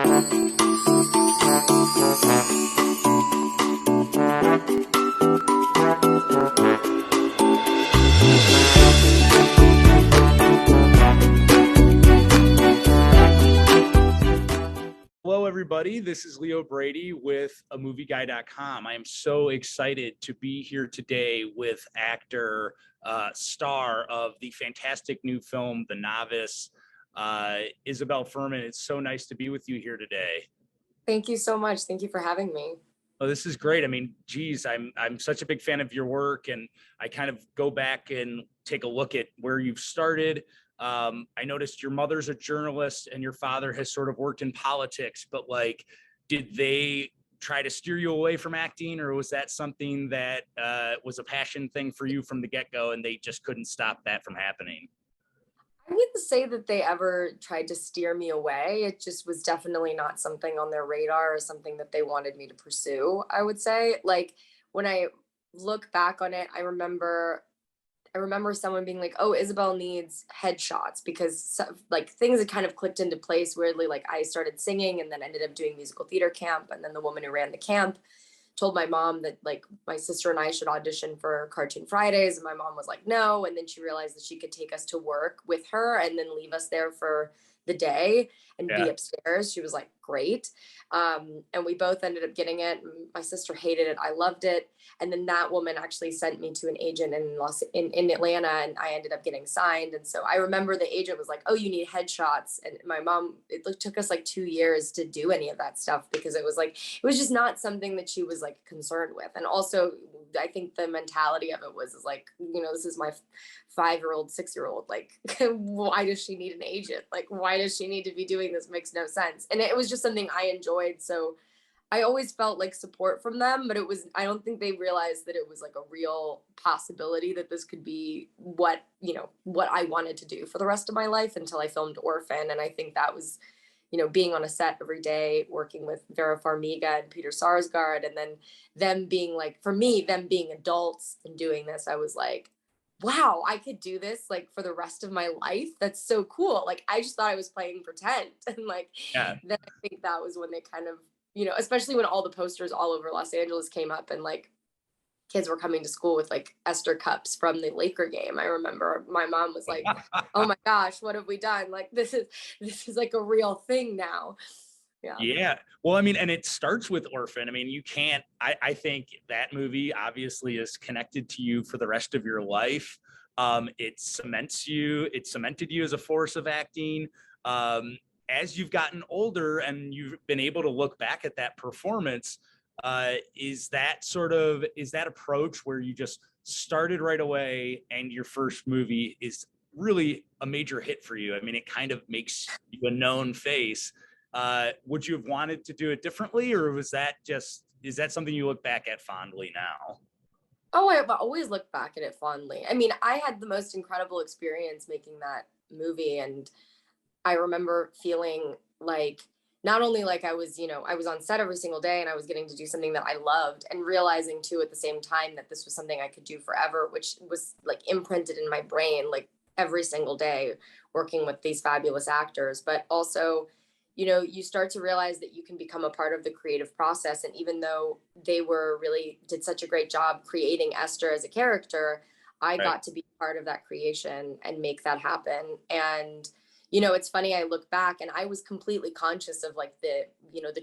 Hello, everybody. This is Leo Brady with AMovieGuy.com. I am so excited to be here today with actor, star of the fantastic new film, The Novice, Isabelle Fuhrman. It's so nice to be with you here today. Thank you so much. Thank you for having me. Oh, this is great. I mean, geez, I'm such a big fan of your work, and I kind of go back and take a look at where you've started. I noticed your mother's a journalist and your father has sort of worked in politics, but like, did they try to steer you away from acting, or was that something that was a passion thing for you from the get-go and they just couldn't stop that from happening? I wouldn't say that they ever tried to steer me away. It just was definitely not something on their radar or something that they wanted me to pursue, I would say. Like when I look back on it, I remember someone being like, "Oh, Isabelle needs headshots," because like things had kind of clicked into place weirdly. Like I started singing and then ended up doing musical theater camp, and then the woman who ran the camp told my mom that like my sister and I should audition for Cartoon Fridays, and my mom was like, "No," and then she realized that she could take us to work with her and then leave us there for the day and be Yeah. upstairs. She was like, "Great." And we both ended up getting it. My sister hated it. I loved it. And then that woman actually sent me to an agent in Atlanta, and I ended up getting signed. And so I remember the agent was like, "Oh, you need headshots." And my mom, it took us like 2 years to do any of that stuff because it was just not something that she was like concerned with. And also I think the mentality of it was like, this is my 5-year-old, 6-year-old. Like, why does she need an agent? Like, why does she need to be doing this? Makes no sense. And it was just something I enjoyed. So I always felt like support from them, but I don't think they realized that it was like a real possibility that this could be what I wanted to do for the rest of my life until I filmed Orphan. And I think that was, being on a set every day, working with Vera Farmiga and Peter Sarsgaard, and then them being like, for me, them being adults and doing this, I was like, wow, I could do this like for the rest of my life. That's so cool. Like, I just thought I was playing pretend. And like, Yeah. then I think that was when they kind of, especially when all the posters all over Los Angeles came up and like kids were coming to school with like Esther cups from the Laker game. I remember my mom was like, "Oh my gosh, what have we done? Like this is like a real thing now." Yeah. Yeah. Well, I mean, and it starts with Orphan. I mean, you can't, I think that movie obviously is connected to you for the rest of your life. It cemented you as a force of acting. As you've gotten older and you've been able to look back at that performance, is that approach where you just started right away and your first movie is really a major hit for you? I mean, it kind of makes you a known face. Would you have wanted to do it differently, or is that something you look back at fondly now? Oh, I've always looked back at it fondly. I mean, I had the most incredible experience making that movie, and I remember feeling like not only like I was on set every single day and I was getting to do something that I loved, and realizing too at the same time that this was something I could do forever, which was like imprinted in my brain like every single day working with these fabulous actors. But also, you start to realize that you can become a part of the creative process. And even though they did such a great job creating Esther as a character, I Right. got to be part of that creation and make that happen. And it's funny, I look back and I was completely conscious of like the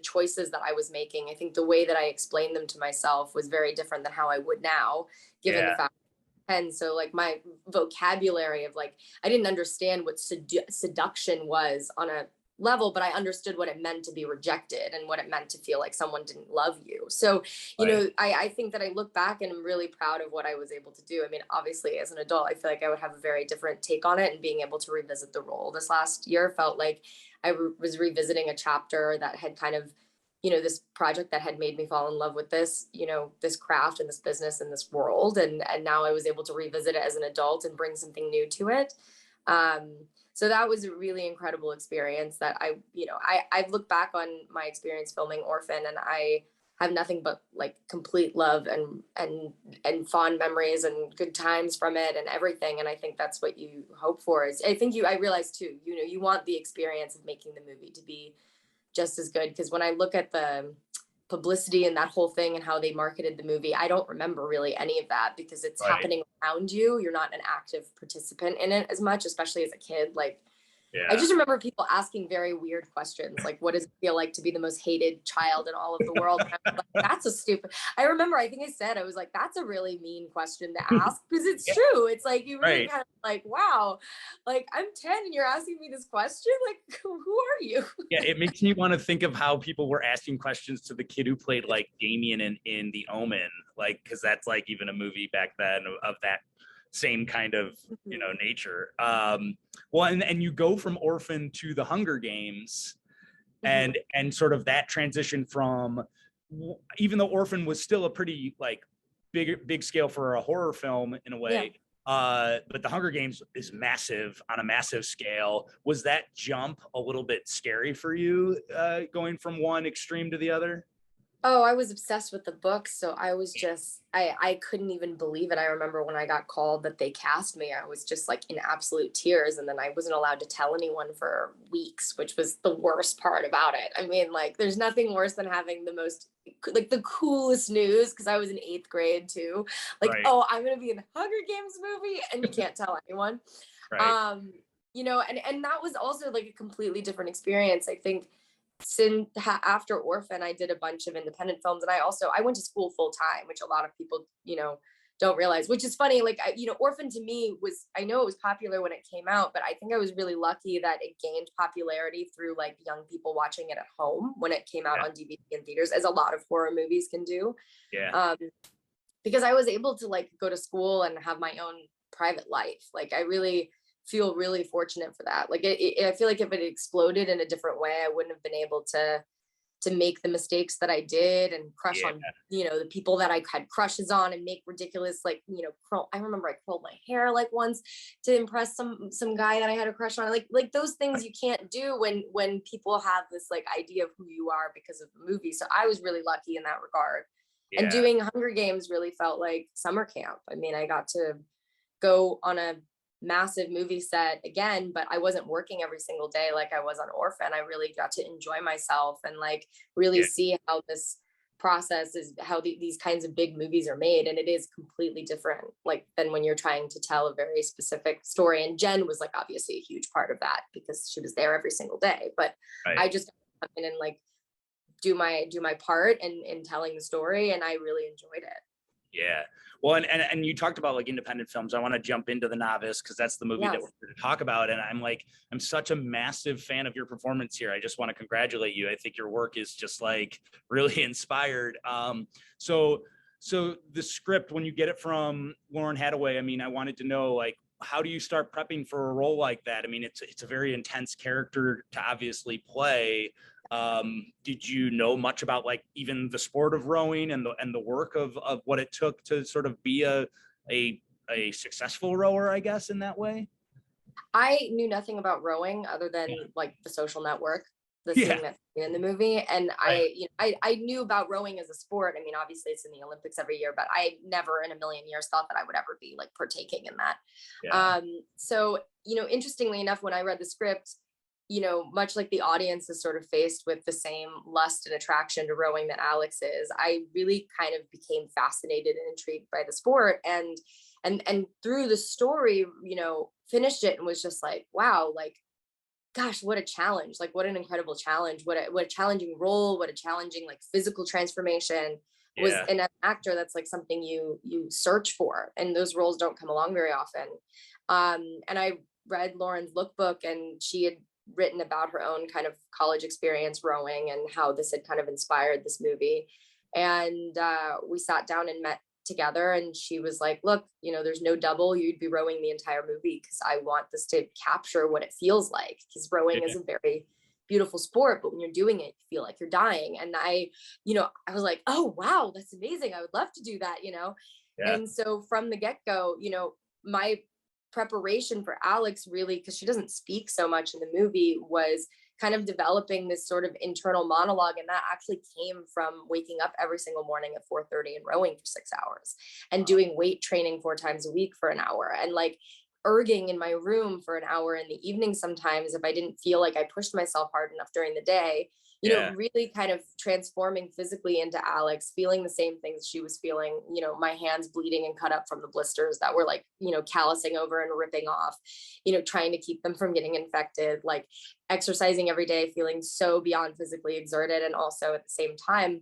choices that I was making. I think the way that I explained them to myself was very different than how I would now, given the Yeah. fact. And so like my vocabulary of like, I didn't understand what seduction was on a level, but I understood what it meant to be rejected and what it meant to feel like someone didn't love you. So, Right. I think that I look back and I'm really proud of what I was able to do. I mean, obviously as an adult, I feel like I would have a very different take on it, and being able to revisit the role this last year felt like was revisiting a chapter that had kind of, this project that had made me fall in love with this craft and this business and this world. And now I was able to revisit it as an adult and bring something new to it. Um, so that was a really incredible experience that I've looked back on my experience filming Orphan, and I have nothing but like complete love and fond memories and good times from it and everything. And I think that's what you hope for. I realized too, you want the experience of making the movie to be just as good. Because when I look at the publicity and that whole thing and how they marketed the movie, I don't remember really any of that because it's Right. happening around you. You're not an active participant in it as much, especially as a kid. Like, I Yeah. just remember people asking very weird questions, like, what does it feel like to be the most hated child in all of the world? And I was like, that's a stupid, I remember, I think I said, I was like, that's a really mean question to ask, because it's Yeah. true. It's like, you really Right. kind of like, wow, like, I'm 10 and you're asking me this question? Like, who are you? Yeah, it makes me want to think of how people were asking questions to the kid who played like Damien in The Omen, like because that's like even a movie back then of that same kind of nature. Well, and you go from Orphan to the Hunger Games, and sort of that transition from, even though Orphan was still a pretty like big scale for a horror film in a Yeah. way. But the Hunger Games is massive on a massive scale. Was that jump a little bit scary for you, going from one extreme to the other? Oh, I was obsessed with the book, so I was just, I couldn't even believe it. I remember when I got called that they cast me, I was just like in absolute tears, and then I wasn't allowed to tell anyone for weeks, which was the worst part about it. I mean, like, there's nothing worse than having the most, like, the coolest news, because I was in 8th grade too. Like, Right. oh, I'm gonna be in the Hunger Games movie, and you can't tell anyone. Right. And that was also like a completely different experience. I think since after Orphan, I did a bunch of independent films, and I went to school full time, which a lot of people don't realize. Which is funny. Like, Orphan to me was, I know it was popular when it came out, but I think I was really lucky that it gained popularity through like young people watching it at home when it came out on DVD in theaters, as a lot of horror movies can do. Yeah. Because I was able to like go to school and have my own private life. Like, I really feel really fortunate for that. Like, I feel like if it exploded in a different way, I wouldn't have been able to make the mistakes that I did and crush on, the people that I had crushes on, and make ridiculous, like, I remember I curled my hair like once to impress some guy that I had a crush on. Like those things you can't do when people have this like idea of who you are because of the movie. So I was really lucky in that regard. Yeah. And doing Hunger Games really felt like summer camp. I mean, I got to go on a massive movie set again, but I wasn't working every single day like I was on Orphan. I really got to enjoy myself and like really see how this process is, how these kinds of big movies are made. And it is completely different, like, than when you're trying to tell a very specific story. And Jen was like obviously a huge part of that because she was there every single day. But I just come in and like do my part in telling the story, and I really enjoyed it. Yeah. Well, and you talked about like independent films. I want to jump into The Novice because that's the movie that we're here to talk about. And I'm such a massive fan of your performance here. I just want to congratulate you. I think your work is just like really inspired. So the script, when you get it from Lauren Hadaway, I mean, I wanted to know, like, how do you start prepping for a role like that? I mean, it's a very intense character to obviously play. Did you know much about like even the sport of rowing and the work of what it took to sort of be a successful rower, I guess, in that way? I knew nothing about rowing other than like The Social Network, the scene that's in the movie. And I knew about rowing as a sport. I mean, obviously it's in the Olympics every year, but I never in a million years thought that I would ever be like partaking in that. So, interestingly enough, when I read the script, much like the audience is sort of faced with the same lust and attraction to rowing that Alex is, I really kind of became fascinated and intrigued by the sport, and through the story, finished it and was just like, wow, like, gosh, what a challenge, like what an incredible challenge, what a challenging role, what a challenging like physical transformation was in an actor. That's like something you search for, and those roles don't come along very often. And I read Lauren's lookbook, and she had written about her own kind of college experience rowing and how this had kind of inspired this movie. And we sat down and met together, and she was like, look, there's no double, you'd be rowing the entire movie because I want this to capture what it feels like, because rowing is a very beautiful sport, but when you're doing it, you feel like you're dying. And I was like, oh wow, that's amazing, I would love to do that. And so from the get-go, my preparation for Alex, really, because she doesn't speak so much in the movie, was kind of developing this sort of internal monologue. And that actually came from waking up every single morning at 4:30 and rowing for 6 hours, and doing weight training 4 times a week for an hour, and like erging in my room for an hour in the evening sometimes if I didn't feel like I pushed myself hard enough during the day, you know, Yeah. really kind of transforming physically into Alex, feeling the same things she was feeling, you know, my hands bleeding and cut up from the blisters that were like, you know, callousing over and ripping off, you know, trying to keep them from getting infected, like exercising every day, feeling so beyond physically exerted. And also at the same time,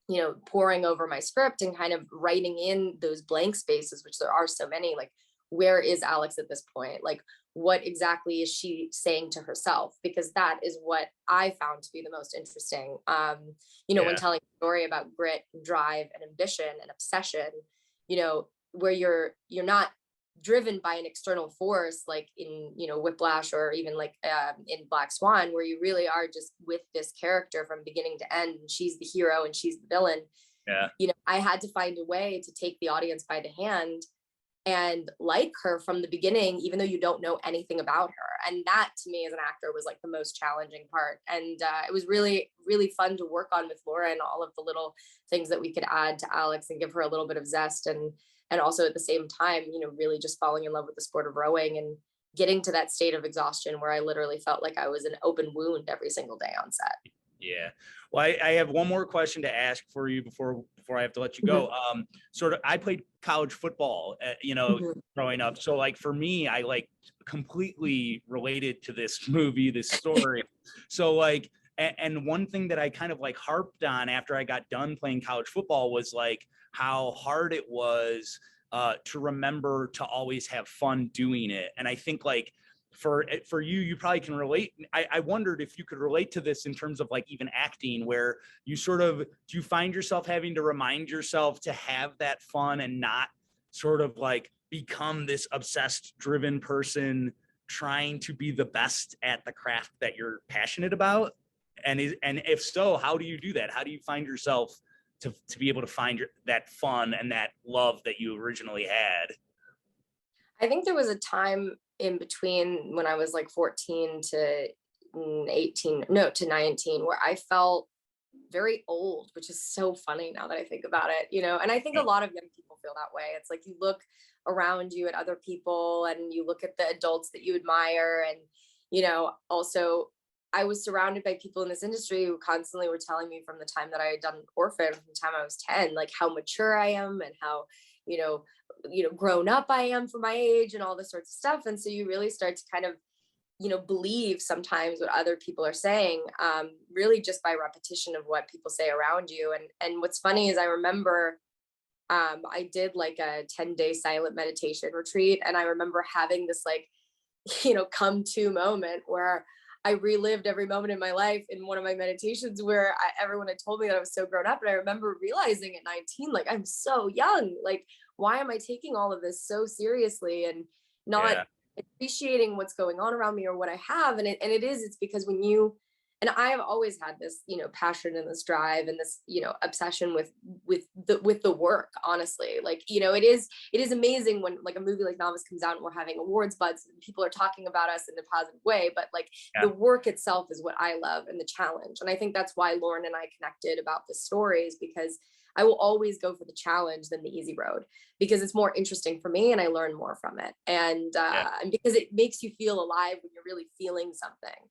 you know, poring over my script and kind of writing in those blank spaces, which there are so many, like, where is Alex at this point? Like, what exactly is she saying to herself? Because that is what I found to be the most interesting. You know, when Yeah. telling a story about grit, and drive, and ambition and obsession, you know, where you're not driven by an external force like in, you know, Whiplash, or even like in Black Swan, where you really are just with this character from beginning to end, and she's the hero and she's the villain. Yeah. You know, I had to find a way to take the audience by the hand and like her from the beginning, even though you don't know anything about her. And that to me as an actor was like the most challenging part. And it was really, really fun to work on with Laura, and all of the little things that we could add to Alex and give her a little bit of zest. And also at the same time, you know, really just falling in love with the sport of rowing and getting to that state of exhaustion where I literally felt like I was an open wound every single day on set. Yeah. Well, I have one more question to ask for you before I have to let you go. Sort of, I played college football, you know, growing up. So like for me, I like completely related to this movie, this story. So like, and one thing that I kind of like harped on after I got done playing college football was like how hard it was to remember to always have fun doing it. And I think like for you, you probably can relate. I wondered if you could relate to this in terms of like even acting, where you sort of, do you find yourself having to remind yourself to have that fun and not sort of like become this obsessed, driven person trying to be the best at the craft that you're passionate about? And if so, how do you do that? How do you find yourself to be able to find that fun and that love that you originally had? I think there was a time in between when I was like 14 to 18, no, to 19, where I felt very old, which is so funny now that I think about it, you know. And I think a lot of young people feel that way. It's like you look around you at other people and you look at the adults that you admire. And, you know, also I was surrounded by people in this industry who constantly were telling me from the time that I had done Orphan, from the time I was 10, like how mature I am and how, you know, grown up I am for my age and all this sorts of stuff. And so you really start to kind of, you know, believe sometimes what other people are saying, really just by repetition of what people say around you. And what's funny is I remember I did like a 10-day silent meditation retreat, and I remember having this like, you know, come to moment where I relived every moment in my life in one of my meditations where everyone had told me that I was so grown up. And I remember realizing at 19, like, I'm so young. Like, why am I taking all of this so seriously and not Yeah. appreciating what's going on around me or what I have? And it's because when you, and I have always had this, you know, passion and this drive and this, you know, obsession with the work, honestly. Like, you know, it is amazing when like a movie like Novice comes out and we're having awards buzz and people are talking about us in a positive way, but like Yeah. the work itself is what I love, and the challenge. And I think that's why Lauren and I connected about this story, is because I will always go for the challenge than the easy road, because it's more interesting for me and I learn more from it. And Yeah. because it makes you feel alive when you're really feeling something.